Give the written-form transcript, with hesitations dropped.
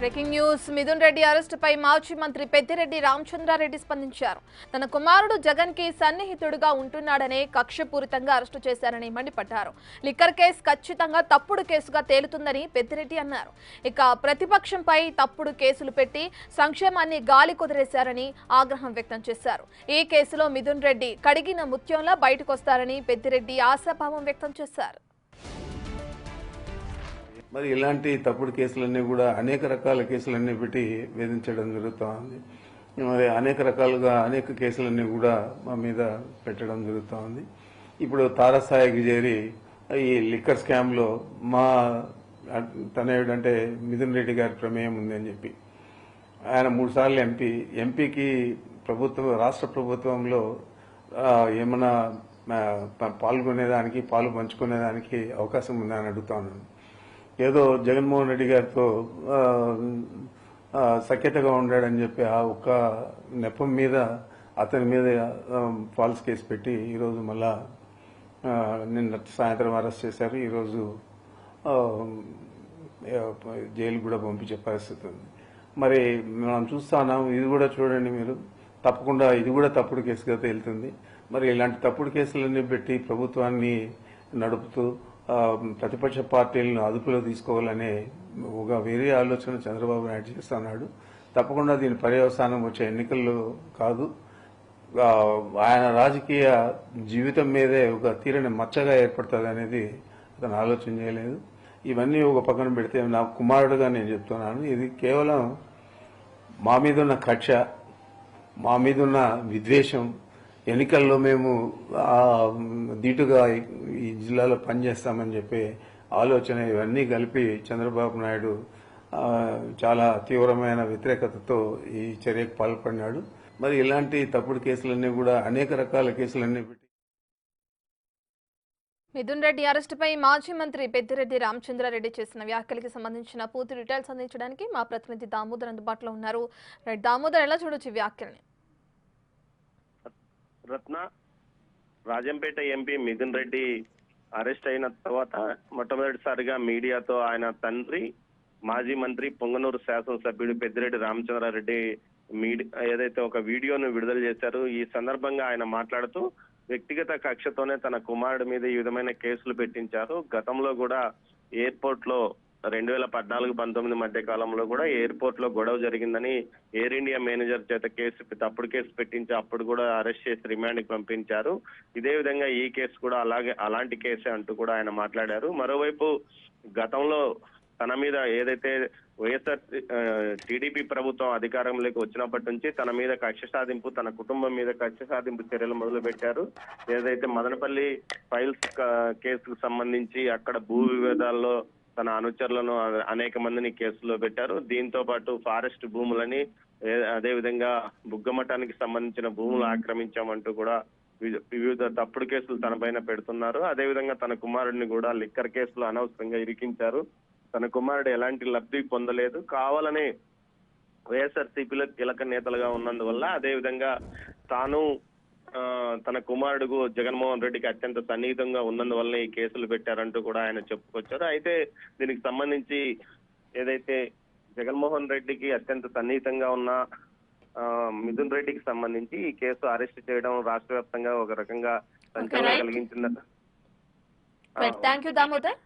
Breaking news Mithun Reddy అరెస్టుపై మాజీ మంత్రి పెద్దిరెడ్డి రామచంద్రారెడ్డి స్పందించారు. తన కుమారుడు జగన్ కి సన్నిహితుడుగా ఉంటున్నాడనే కక్షపూరితంగా అరెస్టు చేశారని మండిపడ్డారు. లిక్కర్ కేసు ఖచ్చితంగా తప్పుడు కేసుగా తేలుతుందని పెద్దిరెడ్డి అన్నారు. ఇక ప్రతిపక్షంపై తప్పుడు కేసులు పెట్టి సంక్షేమాన్ని గాలి కుదిరేశారని ఆగ్రహం వ్యక్తం చేశారు. ఈ కేసులో మిథున్ రెడ్డి కడిగిన ముత్యంలా బయటకొస్తారని పెద్దిరెడ్డి ఆశాభావం వ్యక్తం చేశారు. మరి ఇలాంటి తప్పుడు కేసులన్నీ కూడా అనేక రకాల కేసులన్నీ పెట్టి వేధించడం జరుగుతూ ఉంది. మరి అనేక రకాలుగా అనేక కేసులన్నీ కూడా మా మీద పెట్టడం జరుగుతూ ఉంది. ఇప్పుడు తారస్థాయికి చేరి ఈ లిక్కర్ స్కామ్లో మా తనయుడంటే మిథున్ రెడ్డి గారి ప్రమేయం ఉంది అని చెప్పి ఆయన 3 సార్లు ఎంపీకి రాష్ట్ర ప్రభుత్వంలో ఏమైనా పాల్గొనేదానికి పాలు పంచుకునేదానికి అవకాశం ఉందని అడుగుతా ఉన్నాను. ఏదో జగన్మోహన్ రెడ్డి గారితో సఖ్యతగా ఉండాడని చెప్పి ఆ ఒక్క నెపం మీద అతని మీద ఫాల్స్ కేసు పెట్టి ఈరోజు మళ్ళా నిన్న సాయంత్రం అరెస్ట్ చేశారు. ఈరోజు జైలు కూడా పంపించే పరిస్థితి ఉంది. మరి మనం చూస్తున్నాం, ఇది కూడా చూడండి మీరు, తప్పకుండా ఇది కూడా తప్పుడు కేసుగా తేలుతుంది. మరి ఇలాంటి తప్పుడు కేసులన్నీ పెట్టి ప్రభుత్వాన్ని నడుపుతూ ప్రతిపక్ష పార్టీలను అదుపులో తీసుకోవాలనే ఒక వేరే ఆలోచన చంద్రబాబు నాయుడు చేస్తున్నాడు. తప్పకుండా దీని పర్యవసానం వచ్చే ఎన్నికల్లో కాదు, ఆయన రాజకీయ జీవితం మీదే ఒక తీరని మచ్చగా ఏర్పడుతుంది అనేది అతను ఆలోచన చేయలేదు. ఇవన్నీ ఒక పక్కన పెడితే నా కుమారుడుగా నేను చెప్తున్నాను, ఇది కేవలం మా మీద ఉన్న కక్ష, మా మీద ఉన్న విద్వేషం, ఎన్నికల్లో మేము ధీటుగా ఈ జిల్లాలో పనిచేస్తామని చెప్పి ఆలోచన, ఇవన్నీ కలిపి చంద్రబాబు నాయుడు చాలా తీవ్రమైన వ్యతిరేకతతో ఈ చర్యకు పాల్పడినాడు. మరి ఇలాంటి తప్పుడు కేసులన్నీ కూడా అనేక రకాల కేసులన్నీ పెట్టి మిథున్ రెడ్డి అరెస్టుపై మాజీ మంత్రి పెద్దిరెడ్డి రామచంద్రారెడ్డి చేసిన వ్యాఖ్యలకి సంబంధించిన పూర్తి డీటెయిల్స్ అందించడానికి మా ప్రతినిధి దామోదర్ అందుబాటులో ఉన్నారు. దామోదర్, ఎలా చూడొచ్చు వ్యాఖ్యల్ని? రత్న, రాజంపేట ఎంపీ మిథున్ రెడ్డి అరెస్ట్ అయిన తర్వాత మొట్టమొదటిసారిగా మీడియాతో ఆయన తండ్రి మాజీ మంత్రి పొంగనూరు శాసనసభ్యుడు పెద్దిరెడ్డి రామచంద్రారెడ్డి ఏదైతే ఒక వీడియోను విడుదల చేశారు. ఈ సందర్భంగా ఆయన మాట్లాడుతూ వ్యక్తిగత కక్షతోనే తన కుమారుడి మీద ఈ విధమైన కేసులు పెట్టించారు. గతంలో కూడా ఎయిర్పోర్ట్ లో 2014-19 మధ్య కాలంలో కూడా ఎయిర్పోర్ట్ లో గొడవ జరిగిందని ఎయిర్ ఇండియా మేనేజర్ చేత తప్పుడు కేసు పెట్టించి అప్పుడు కూడా అరెస్ట్ చేసి రిమాండ్ కి పంపించారు. ఇదే విధంగా ఈ కేసు కూడా అలాంటి కేసే అంటూ కూడా ఆయన మాట్లాడారు. మరోవైపు గతంలో తన మీద ఏదైతే వైఎస్ఆర్ టీడీపీ ప్రభుత్వం అధికారంలోకి వచ్చినప్పటి నుంచి తన మీద కక్ష సాధింపు, తన కుటుంబం మీద కక్ష సాధింపు చర్యలు మొదలు పెట్టారు. ఏదైతే మదనపల్లి ఫైల్స్ కేసుకు సంబంధించి అక్కడ భూ వివాదాల్లో తన అనుచరులను అనేక మందిని కేసులో పెట్టారు. దీంతో పాటు ఫారెస్ట్ భూములని, అదేవిధంగా బుగ్గమఠానికి సంబంధించిన భూములు ఆక్రమించామంటూ కూడా వివిధ తప్పుడు కేసులు తన పైన పెడుతున్నారు. అదేవిధంగా తన కుమారుడిని కూడా లిక్కర్ కేసులో అనవసరంగా ఇరికించారు. తన కుమారుడు ఎలాంటి లబ్ధి పొందలేదు, కావాలని వైఎస్ఆర్సీపీలో కీలక నేతలుగా ఉన్నందువల్ల, అదేవిధంగా తాను తన కుమారుడుకు జగన్మోహన్ రెడ్డికి అత్యంత సన్నిహితంగా ఉన్నందువల్ల ఈ కేసులు పెట్టారంటూ కూడా ఆయన చెప్పుకొచ్చారు. అయితే దీనికి సంబంధించి ఏదైతే జగన్మోహన్ రెడ్డికి అత్యంత సన్నిహితంగా ఉన్న మిథున్ రెడ్డికి సంబంధించి ఈ కేసు అరెస్ట్ చేయడం రాష్ట్ర వ్యాప్తంగా ఒక రకంగా సంచలనం కలిగించిందట. థాంక్యూ దామోదర్.